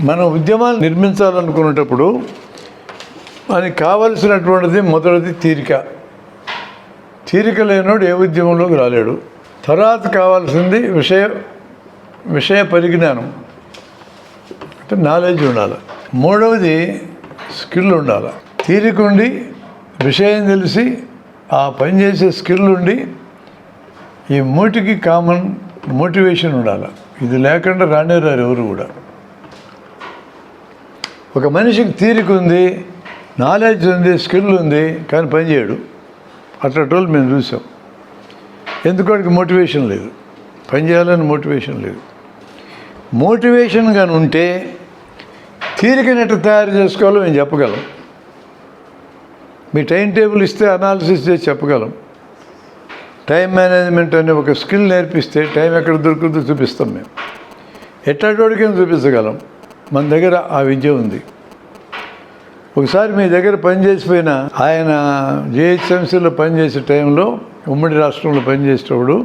మనం ఉద్యమాలు నిర్మించాలనుకునేటప్పుడు మనకి కావలసినటువంటిది మొదటిది తీరిక. తీరిక లేనోడు ఏ ఉద్యమంలోకి రాలేడు. తర్వాత కావాల్సింది విషయ పరిజ్ఞానం, అంటే నాలెడ్జ్ ఉండాలి. మూడవది స్కిల్ ఉండాలి. తీరిక ఉండి విషయం తెలిసి ఆ పని చేసే స్కిల్ ఉండి ఈ మూటికి కామన్ మోటివేషన్ ఉండాలి. ఇది లేకుండా రారు ఎవరు కూడా. ఒక మనిషికి తీరిక ఉంది, నాలెడ్జ్ ఉంది, స్కిల్ ఉంది, కానీ పని చేయడు. అట్లా మేము చూసాం. ఎందుకంటే మోటివేషన్ లేదు, పని చేయాలని మోటివేషన్ లేదు. మోటివేషన్ కానీ ఉంటే తీరికని ఎట్లా తయారు చేసుకోవాలో మేము చెప్పగలం. మీ టైం టేబుల్ ఇస్తే అనాలిసిస్ చేసి చెప్పగలం. టైం మేనేజ్మెంట్ అనే ఒక స్కిల్ నేర్పిస్తే టైం ఎక్కడ దొరుకుతుందో చూపిస్తాం మేము. ఎట్లాంటివాడికైనా చూపించగలం. మన దగ్గర ఆ విద్య ఉంది. ఒకసారి మీ దగ్గర పనిచేసిపోయిన ఆయన జిహెచ్ఎంసీలో పనిచేసే టైంలో, ఉమ్మడి రాష్ట్రంలో పనిచేసేటప్పుడు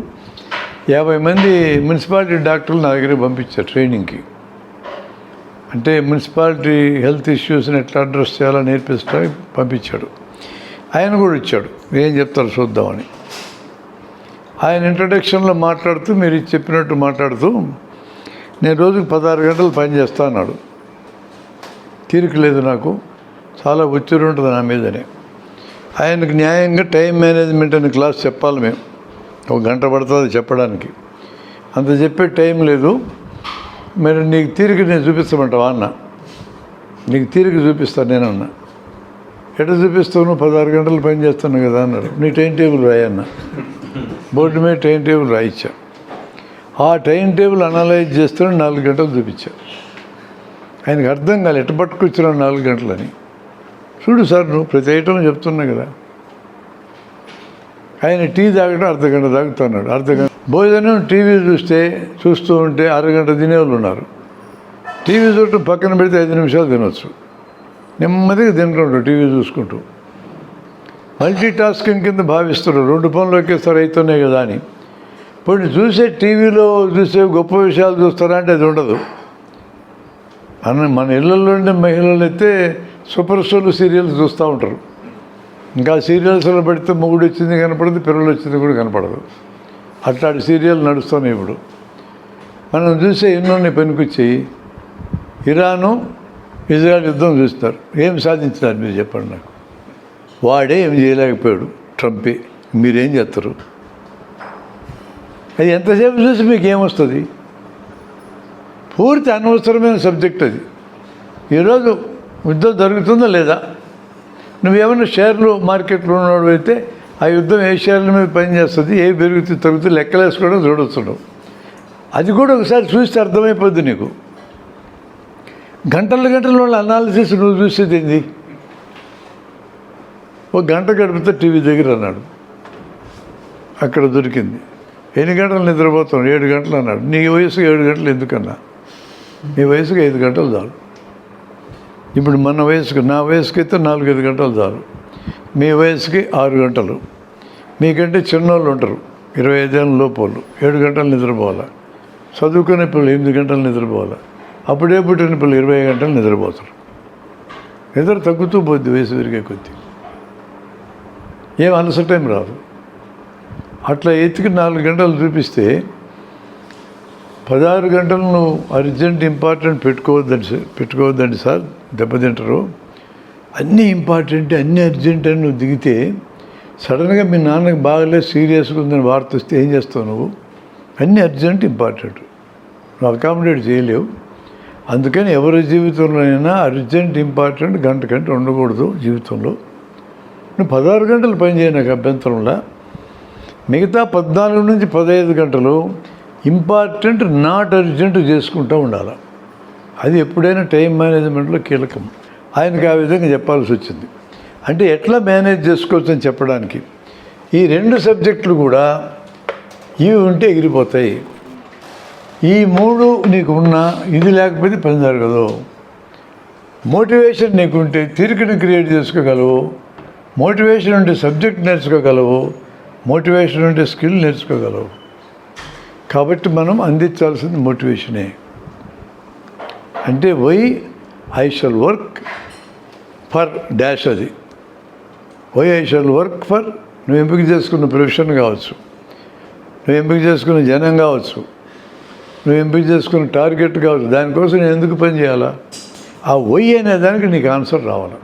50 మంది మున్సిపాలిటీ డాక్టర్లు నా దగ్గర పంపించారు ట్రైనింగ్కి. అంటే మున్సిపాలిటీ హెల్త్ ఇష్యూస్ని ఎట్లా అడ్రస్ చేయాలో నేర్పించడానికి పంపించాడు. ఆయన కూడా ఇచ్చాడు, ఏం చెప్తారు చూద్దామని. ఆయన ఇంట్రడక్షన్లో మాట్లాడుతూ, మీరు చెప్పినట్టు మాట్లాడుతూ, నేను రోజుకు 16 గంటలు పని చేస్తా అన్నాడు. తీరిక లేదు నాకు, చాలా ఒత్తిడి ఉంటుంది నా మీదనే. ఆయనకు న్యాయంగా టైం మేనేజ్మెంట్ అనే క్లాస్ చెప్పాలి మేము. 1 గంట పడుతుంది చెప్పడానికి. అంత చెప్పే టైం లేదు. మరి నీకు తీరిక నేను చూపించమంటావా అన్న. నీకు తీరిక చూపిస్తాను నేను అన్న. ఎట్లా చూపిస్తావు? 16 గంటలు పని చేస్తున్నావు కదా అన్నాడు. నీ టైం టేబుల్ రాయన్న. బోర్డు మీద టైం టేబుల్ రాయించా. ఆ టైం టేబుల్ అనలైజ్ చేస్తున్నా 4 గంటలు చూపించా. ఆయనకు అర్థం కాదు, ఎట్ట పట్టుకొచ్చినా 4 గంటలని. చూడు సార్, నువ్వు ప్రతి ఐటమ్ చెప్తున్నా కదా. ఆయన టీ తాగడం అర్ధగంట తాగుతున్నాడు. అర్ధగంట భోజనం టీవీ చూస్తూ ఉంటే అరగంట తినేవాళ్ళు ఉన్నారు. టీవీ చూడటం పక్కన పెడితే 5 నిమిషాలు తినవచ్చు. నెమ్మదిగా తింటుంటారు టీవీ చూసుకుంటూ. మల్టీ టాస్కింగ్ కింద భావిస్తారు. 2 పనులు ఒకేసారి అవుతున్నాయి కదా అని. ఇప్పుడు చూసే టీవీలో చూసే గొప్ప విషయాలు చూస్తారా అంటే అది ఉండదు. మన ఇళ్ళల్లో ఉండే మహిళలు అయితే సూపర్ స్టోర్లు సీరియల్స్ చూస్తూ ఉంటారు. ఇంకా సీరియల్స్లో పెడితే మొగుడు వచ్చింది కనపడదు, పిల్లలు వచ్చింది కూడా కనపడదు. అట్లాంటి సీరియల్ నడుస్తున్నాయి ఇప్పుడు. మనం చూసే ఎన్నోన్ని పనికొచ్చాయి. ఇరాను ఇజ్రాయెల్ యుద్ధం చూస్తారు. ఏం సాధించినారు మీరు చెప్పండి నాకు? వాడే ఏం చేయలేకపోయాడు, ట్రంపే. మీరేం చేస్తారు? అది ఎంతసేపు చూసి మీకు ఏమొస్తుంది? పూర్తి అనవసరమైన సబ్జెక్ట్ అది. ఈరోజు యుద్ధం జరుగుతుందా లేదా? నువ్వేమైనా షేర్లు మార్కెట్లో ఉన్నవాడు అయితే ఆ యుద్ధం ఏ షేర్ల మీద పనిచేస్తుంది, ఏ పెరుగుతుంది తగ్గుతుంది లెక్కలేసుకోవడం చూడొచ్చు. అది కూడా ఒకసారి చూస్తే అర్థమైపోద్ది నీకు. గంటల వాళ్ళ అనాలిసిస్ నువ్వు చూసేది ఏంది? 1 గంట గడిపితే టీవీ దగ్గర అన్నాడు. అక్కడ దొరికింది. ఎన్ని గంటలు నిద్రపోతాం? 7 గంటలు అన్నాడు. నీ వయసుకు 7 గంటలు ఎందుకన్నా? నీ వయసుకు 5 గంటలు చాలు. ఇప్పుడు మన వయసుకు, నా వయసుకి అయితే 4-5 గంటలు చాలు. మీ వయసుకి 6 గంటలు. మీకంటే చిన్నోళ్ళు ఉంటారు, 25 ఏళ్ళ లోపోళ్ళు, 7 గంటలు నిద్రపోవాలి. చదువుకునే పిల్లలు 8 గంటలు నిద్రపోవాలి. అప్పుడే పుట్టిన పిల్లలు 20 గంటలు నిద్రపోతారు. నిద్ర తగ్గుతూ పోద్ది వయసు పెరిగే కొద్దీ. ఏం అలసటేం రాదు. అట్లా ఎత్తికి 4 గంటలు చూపిస్తే 16 గంటలు నువ్వు అర్జెంట్ ఇంపార్టెంట్ పెట్టుకోవద్దండి సార్, దెబ్బతింటారు. అన్నీ ఇంపార్టెంట్, అన్నీ అర్జెంట్ అని నువ్వు దిగితే సడన్గా మీ నాన్నకి బాగాలేదు, సీరియస్గా ఉందని వార్త వస్తే ఏం చేస్తావు నువ్వు? అన్నీ అర్జెంట్ ఇంపార్టెంట్ నువ్వు అకామిడేట్ చేయలేవు. అందుకని ఎవరి జీవితంలో అయినా అర్జెంట్ ఇంపార్టెంట్ గంట ఉండకూడదు జీవితంలో. నువ్వు 16 గంటలు పనిచేయ నాకు అభ్యంతరంలా. మిగతా 14 నుంచి 15 గంటలు ఇంపార్టెంట్ నాట్ అర్జెంట్ చేసుకుంటూ ఉండాలి. అది ఎప్పుడైనా టైం మేనేజ్మెంట్లో కీలకం. ఆయనకి ఆ విధంగా చెప్పాల్సి వచ్చింది. అంటే ఎట్లా మేనేజ్ చేసుకోవచ్చు అని చెప్పడానికి. ఈ 2 సబ్జెక్టులు కూడా ఇవి ఉంటే ఎగిరిపోతాయి. ఈ 3 నీకు ఉన్నా ఇది లేకపోతే పని జరగదు. మోటివేషన్ నీకుంటే తీరికను క్రియేట్ చేసుకోగలవు. మోటివేషన్ ఉంటే సబ్జెక్ట్ నేర్చుకోగలవు. మోటివేషన్ ఉంటే స్కిల్ నేర్చుకోగలవు. కాబట్టి మనం అందించాల్సింది మోటివేషనే. అంటే why I shall work for dash, అది why I shall work for, నువ్వు ఎంపిక చేసుకున్న ప్రొఫెషన్ కావచ్చు, నువ్వు ఎంపిక చేసుకున్న జనం కావచ్చు, నువ్వు ఎంపిక చేసుకున్న టార్గెట్ కావచ్చు, దానికోసం నేను ఎందుకు పని చేయాలా? ఆ వై అనే దానికి నీకు ఆన్సర్ రావాలి.